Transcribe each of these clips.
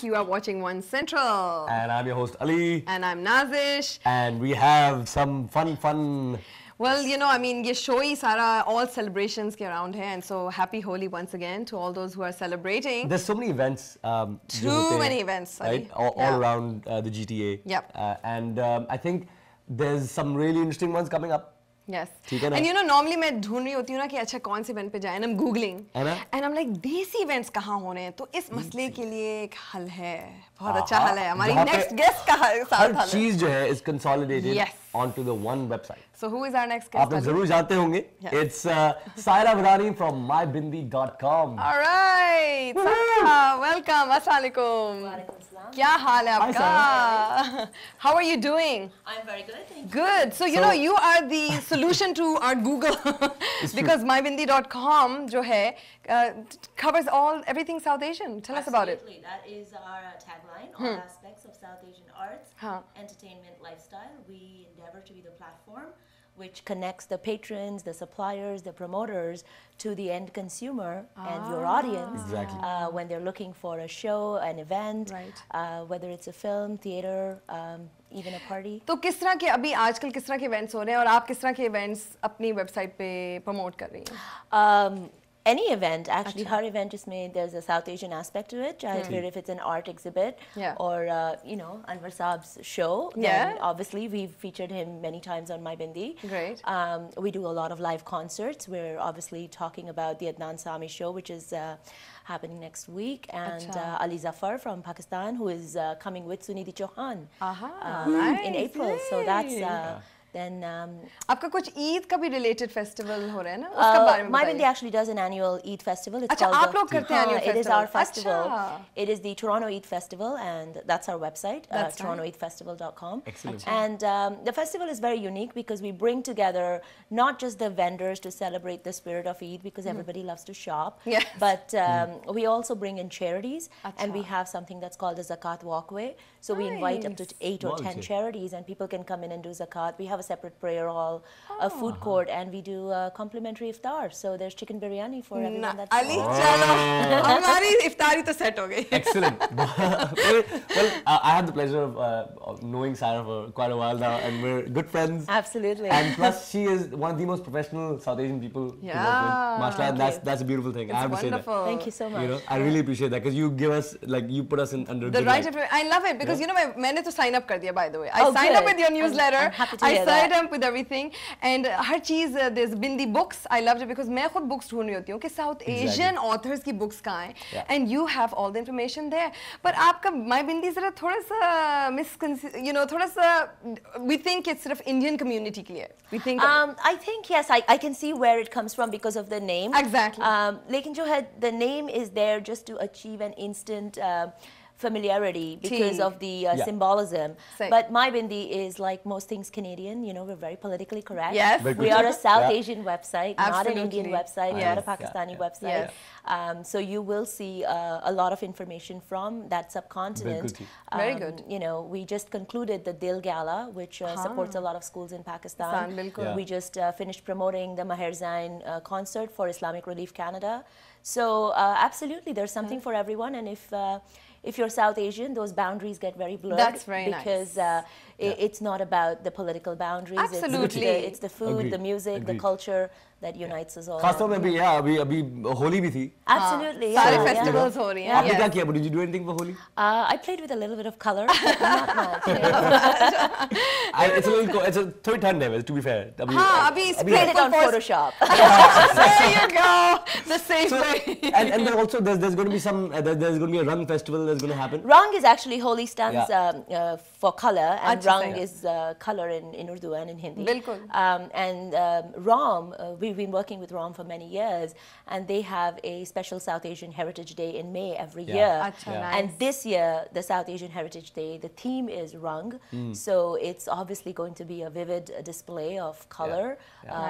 back. You are watching One Central. And I'm your host Ali. And I'm Nazish. And we have some fun. Well, you know, I mean, ये show ही सारा all celebrations के around है, and so happy Holi once again to all those who are celebrating. There's so many events. Too many events, right? All around the GTA. Yep. And I think there's some really interesting ones coming up. Yes. And you know, normally मैं ढूंढ रही होती हूँ ना कि अच्छा कौन से event पे जाएं, and I'm googling. And I'm like, देसी events कहाँ हो रहे हैं? तो इस मसले के लिए एक हल है, बहुत अच्छा हल है. हमारी next guest का साथ हल है. हर चीज़ जो है is consolidated onto the one website. So who is our next guest? आप लोग जरूर जानते होंगे. It's Saira Badani from mybindi.com. All right. Saira, welcome. Assalamualaikum. क्या हाल है आपका? How are you doing? I'm very good, thank you. Good. So you know you are the solution to our Google because mybindi.com जो है covers everything South Asian. Tell us about it. Absolutely. That is our tagline. All aspects of South Asian arts, entertainment, lifestyle. We endeavor to be the platform which connects the patrons, the suppliers, the promoters to the end consumer and your audience when they're looking for a show, an event, whether it's a film, theater, even a party. तो किस तरह के अभी आजकल किस तरह के events हो रहे हैं और आप किस तरह के events अपनी website पे promote कर रही हैं? Any event, actually, her event is made, there's a South Asian aspect to it. If it's an art exhibit or, you know, Anwar Saab's show, then obviously we've featured him many times on My Bindi. Great. We do a lot of live concerts. We're obviously talking about the Adnan Sami show, which is happening next week, and Ali Zafar from Pakistan, who is coming with Sunidhi Chauhan in April. So that's... Then आपका कुछ ईद का भी related festival हो रहा है ना? उसका बारे में My Bindi actually does an annual Eid festival. It's अच्छा आप लोग करते हैं annual festival? It is our festival. It is the Toronto Eid Festival, and that's our website, torontoeidfestival.com. Excellent. And the festival is very unique because we bring together not just the vendors to celebrate the spirit of Eid, because everybody loves to shop, but we also bring in charities, and we have something that's called the Zakat Walkway. So we invite up to 8 or 10 charities, and people can come in and do Zakat. We have a separate prayer hall, a food court, and we do complimentary iftar. So there's chicken biryani for everyone that's Ali, chalo, हमारी इफ्तारी तो set हो गई. Excellent. Well, I had the pleasure of knowing Saira for quite a while now, and we're good friends. Absolutely. And plus, she is one of the most professional South Asian people to work with. Mashallah, that's a beautiful thing. It's I have wonderful. to say that. Thank you so much. You know, I really appreciate that because you give us, like, you put us in under the good right. I love it because you know मैंने तो sign up कर दिया, by the way. I signed up with your newsletter. I'm happy to hear I signed up with everything, and her cheese there's Bindi books. I loved it because मैं खुद books ढूंढ रही होती हूँ कि South Asian authors की books कहाँ हैं, and you have all the information there. But आपका My Bindi ज़रा थोड़ा सा you know थोड़ा सा we think it's sort of Indian community के लिए. We think. I think yes, I can see where it comes from because of the name. Exactly. लेकिन जो है the name is there just to achieve an instant familiarity because of the symbolism. But My Bindi is like most things Canadian, you know, we're very politically correct. Yes. We are a South Asian website, not an Indian website, not a Pakistani website. So you will see a lot of information from that subcontinent. Very good. You know, we just concluded the Dil Gala, which supports a lot of schools in Pakistan. We just finished promoting the Maher Zain concert for Islamic Relief Canada. So absolutely, there's something for everyone, and if you're South Asian, those boundaries get very blurred. That's very because it's not about the political boundaries. Absolutely. It's the food, the music, the culture that unites us all. खासतौर में भी अभी होली भी थी. Absolutely. सारे festivals हो रही हैं. आपने क्या किया? Did you do anything for Holi? I played with a little bit of color, not much. It's a third time there, to be fair. अभी played it on Photoshop. There you go. The same way. And then also there's going to be there's going to be a Rang festival that's going to happen. Rang is actually Holi stands for color, and Rang is color in Urdu and in Hindi. बिल्कुल. And Ram, we've been working with Ram for many years, and they have a special South Asian Heritage Day in May every year. And this year, the South Asian Heritage Day, the theme is Rang. So it's obviously going to be a vivid display of color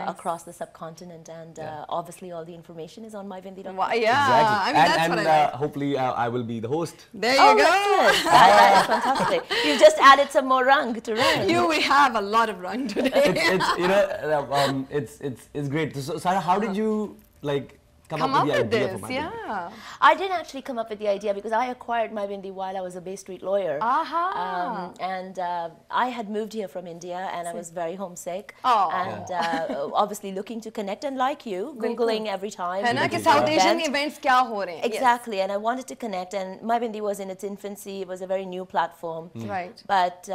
across the subcontinent, and obviously all the information is on mybindi.com. Yeah, I mean, that's what I like. Hopefully I will be the host. There you go. That is fantastic. You've just added some more Rang to Rang. We have a lot of Rang today. It's you know, it's great. So Saira, how did you like come up with the idea this? for My Bindi? Yeah. I didn't actually come up with the idea because I acquired My Bindi while I was a Bay Street lawyer. And I had moved here from India and I was very homesick. And obviously looking to connect and like you, Googling every time. है ना कि South Asian events क्या हो रहे हैं? Exactly, and I wanted to connect, and My Bindi was in its infancy. It was a very new platform. Right. But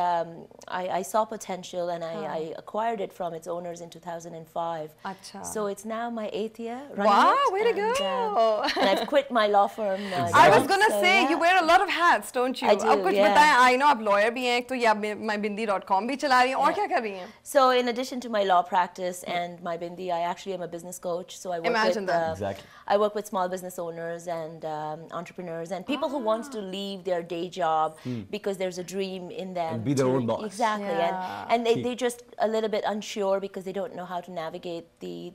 I saw potential and I acquired it from its owners in 2005. Acha. So it's now my 8th year running Wow, it. way to go. And I've quit my law firm. I was going to say, you wear a lot of hats, don't you? I do, अब कुछ बताएं, I know आप lawyer भी हैं, तो या mybindi.com भी चला रही हैं, और क्या कर रही हैं? So in addition to my law practice and My Bindi, I actually am a business coach. So I work with small business owners and entrepreneurs and people who want to leave their day job because there's a dream in them. And be their own boss. Exactly. And they're just a little bit unsure because they don't know how to navigate the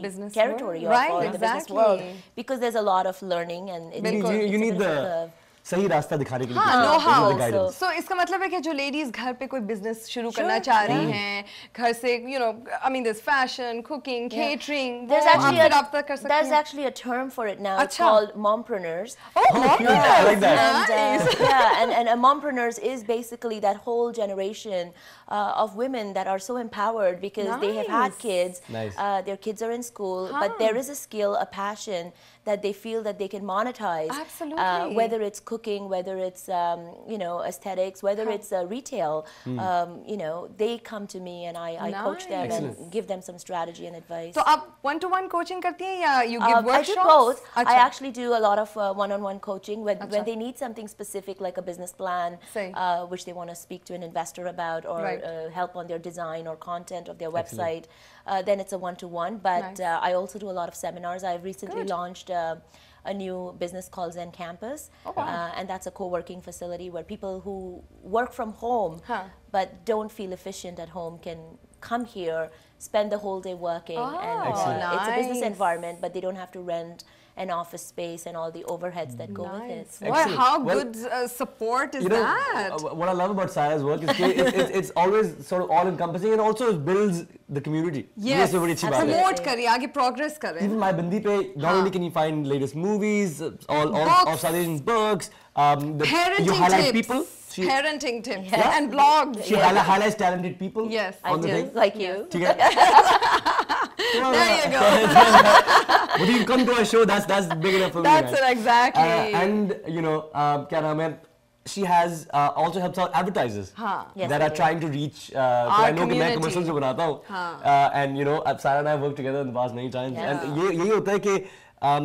business territory world. of the business world. Because there's a lot of learning and you need the सही रास्ता दिखाने के लिए know how so इसका मतलब है कि जो लेडीज घर पे कोई बिजनेस शुरू करना चाह रही हैं घर से I mean this fashion cooking catering there's actually a term for it now. It's called mompreneurs. I like that. And a mompreneurs is basically that whole generation of women that are so empowered because they have had kids. Their kids are in school, but there is a skill, a passion that they feel that they can monetize. Absolutely. Whether it's cooking, whether it's aesthetics, whether it's retail, they come to me and I coach them and give them some strategy and advice. So आप one-to-one coaching करती हैं या you give workshops? I do both. I actually do a lot of one-on-one coaching when they need something specific like a business plan, which they want to speak to an investor about or help on their design or content of their website. Then it's a one-to-one. But I also do a lot of seminars. I've recently launched a new business called Zen Campus. And that's a co-working facility where people who work from home but don't feel efficient at home can come here, spend the whole day working. And it's a business environment, but they don't have to rent an office space and all the overheads that go with it. Wow, how good support is that? What I love about Saya's work is it's always sort of all-encompassing and also it builds the community. Yes, promote kariye, aage progress kare. Even My Bindi pe, not only can you find latest movies, all of South Asian books, you highlight people. Parenting tips and blogs. She highlights talented people. Yes, I do, like you. There you go. But you come to our show, that's big enough for me. That's it, exactly. And she has also helps out advertisers that are trying to reach. I know मैं commercials जो बनाता हूँ, and Sarah and I have worked together in the past many times. And यही होता है कि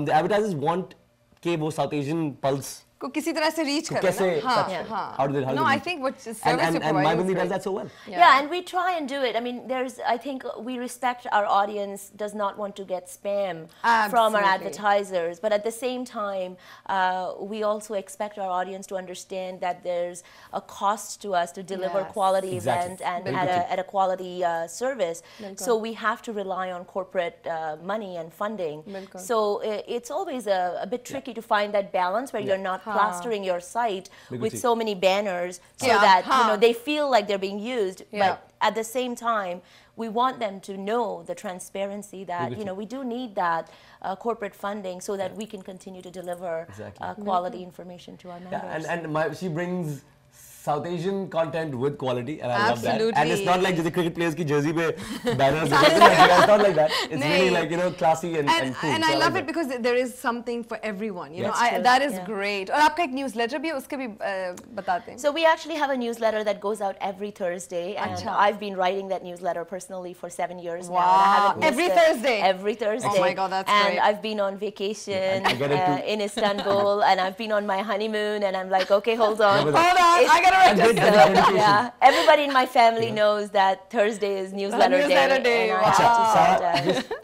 the advertisers want कि वो South Asian pulse को किसी तरह से reach करें ना? How do they? No, I think what service you provide and My Bindi does that so well. Yeah, and we try and do it. I mean, I think we respect our audience does not want to get spam from our advertisers, but at the same time, we also expect our audience to understand that there's a cost to us to deliver quality event and at a quality service. So we have to rely on corporate money and funding. So it's always a bit tricky to find that balance where you're not plastering your site with so many banners so that they feel like they're being used, but at the same time we want them to know the transparency that we do need that corporate funding so that we can continue to deliver quality information to our members. And she brings South Asian content with quality, and I love that. And it's not like the cricket players ki jersey pe banners. It's not like that. It's really like classy and cool. And I love it because there is something for everyone. That is great. और आपका एक newsletter भी है, उसके भी बताते हैं. So we actually have a newsletter that goes out every Thursday, and I've been writing that newsletter personally for 7 years now. And I haven't missed every Thursday. Every Thursday. Oh my God, that's great. And I've been on vacation in Istanbul, and I've been on my honeymoon, and I'm like, okay, hold on. I gotta. Everybody in my family knows that Thursday is newsletter day. And I have to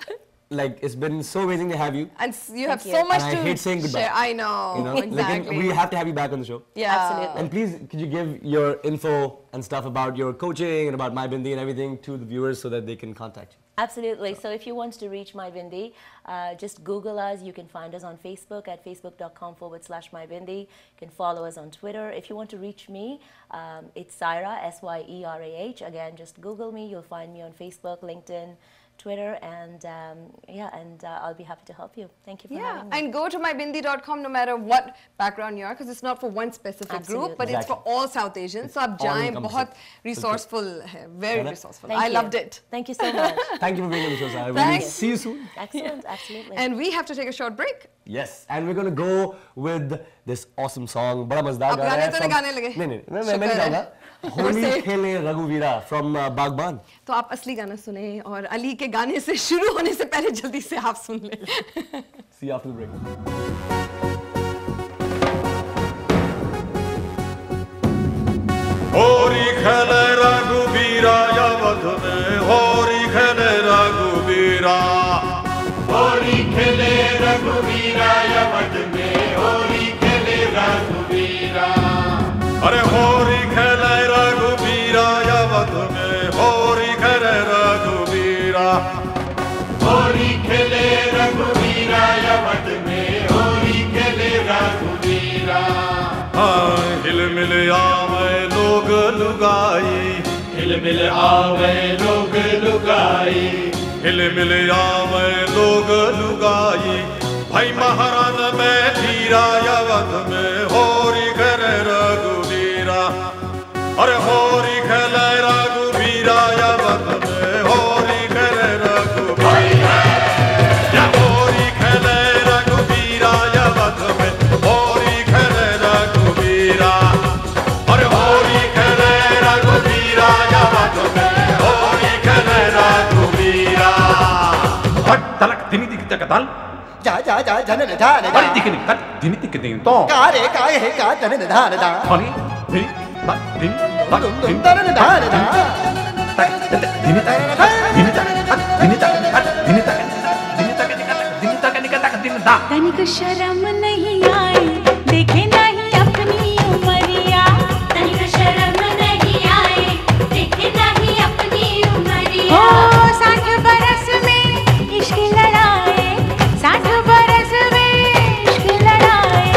like, it's been so amazing to have you. And you have so much to I hate saying goodbye. Share. I know. Exactly. We have to have you back on the show. Yeah. Absolutely. And please, could you give your info and stuff about your coaching and about My Bindi and everything to the viewers so that they can contact you? Absolutely. So if you want to reach My Bindi, just Google us. You can find us on Facebook at facebook.com/MyBindi. You can follow us on Twitter. If you want to reach me, it's Syerah, Syerah. Again, just Google me. You'll find me on Facebook, LinkedIn, Twitter, and I'll be happy to help you. Thank you for having me. And go to mybindi.com no matter what background you are, because it's not for one specific group, but it's for all South Asians. So आप जाएं, बहुत resourceful है, very resourceful. I loved it. Thank you so much. Thank you for being on the show, Sarah. We'll see you soon. Excellent, absolutely. And we have to take a short break. Yes, and we're going to go with this awesome song. बड़ा मजेदार गाना है. आप गाने तो नहीं गाने लगे? नहीं, मैं नहीं गाऊंगा. होली खेले रघुवीरा from बागबान. तो आप असली गाना सुने और अली के गाने से शुरू होने से पहले जल्दी से आप सुन लें. See you after the break. Holi खेले रघुवीरा अवध में, होली खेले रघुवीरा. होली खेले रघुवीरा अवध में, होली खेले रघुवीरा. अरे होली खेले रघुवीरा अवध में, होली खेले रघुवीरा. होली खेले रघुवीरा अवध में, होली खेले रघुवीरा. हाँ, हिल मिल आवे लोग लुगाई, हिल मिल आवे लोग लुगाई, हिल मिल आवे लोग लुगाई. भाई महाराज में धीरा अवध में, होली खेले रघुवीरा. अरे होली खेले रघुवीरा अवध में, होली खेले रघुवीरा. या होली खेले रघुवीरा अवध में, होली खेले रघुवीरा. अरे होली खेले रघुवीरा अवध में, होली खेले रघुवीरा. हट तलक तिनी दिख तकताल जा जा जा जनन धान अरे दिखने कट तिनी दिख दें तो का रे का है का जनन धान दा हनी धी बा दिन बा दिन जनन धान दा दिनी तक दिनी तक दिनी तक दिनी तक दिनी तक दिनी तक दिनी तक दिन दा. तनिक शर्म नहीं आए, देखे नहीं अपनी उमरिया. तनिक शर्म नहीं आए, देखे नहीं अपनी उमरिया. ओ 60 बरस में इश्क लड़ाए, 60 बरस में इश्क लड़ाए.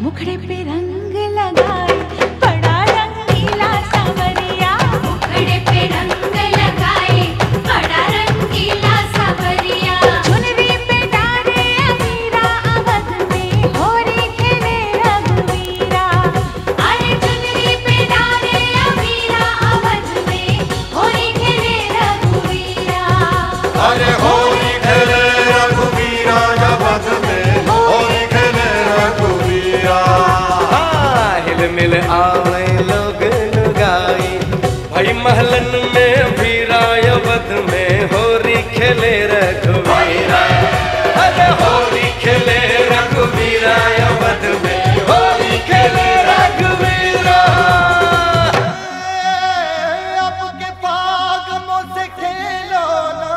मुखड़े पे रंग लगाए, बड़ा रंगीला सांवरिया. मुखड़े पे रंग लगाए, बड़ा रंगीला सांवरिया. चुनरी पे डारे अमीरा अवध में, होली खेले रघुवीरा. अरे चुनरी पे डारे अमीरा अवध में, होली खेले रघुवीरा. अरे होली खेले रघुवीरा अवध में, होली खेले रघुवीरा. हिल मिल आवे लोग लुगाई, भाई महलन में भीरा अवध में, होली खेले रघुवीरा. अरे होली खेले रघुवीरा अवध में, होली खेले रघुवीरा. अब के फागमों से खेलो ना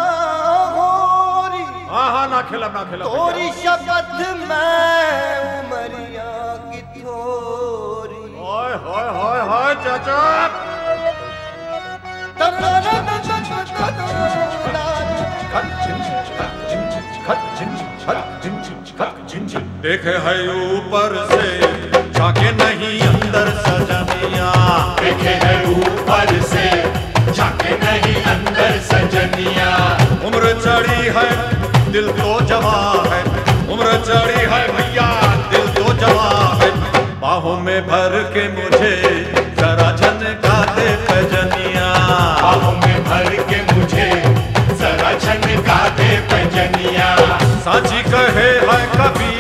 होरी, हाँ ना खेला तोरी शपथ में उमरिया की थोरी. हाय हाय हाय हाय चाचा. देखे है ऊपर से झाके नहीं अंदर सजनिया. देखे है ऊपर से झाके नहीं अंदर सजनिया. उम्र चढ़ी है दिल तो जवा है, उम्र चढ़ी है भैया दिल तो जवा है. बाहों में भर के मुझे जरा झनका दे पैजनिया. बाहों में भर के मुझे जरा झनका दे पैजनिया. साची कहे है कभी